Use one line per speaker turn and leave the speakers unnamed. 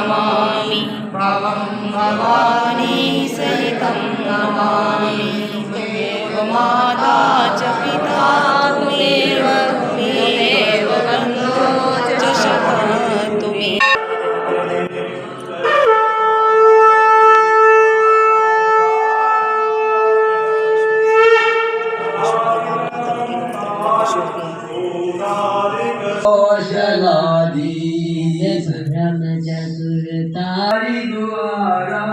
नमामि भवं भवानी सहितं नमामि त्वमेव माता च पिता त्वमेव बन्धो च सखा त्वमेव
कौशलादी भ्रम जगतारी द्वारा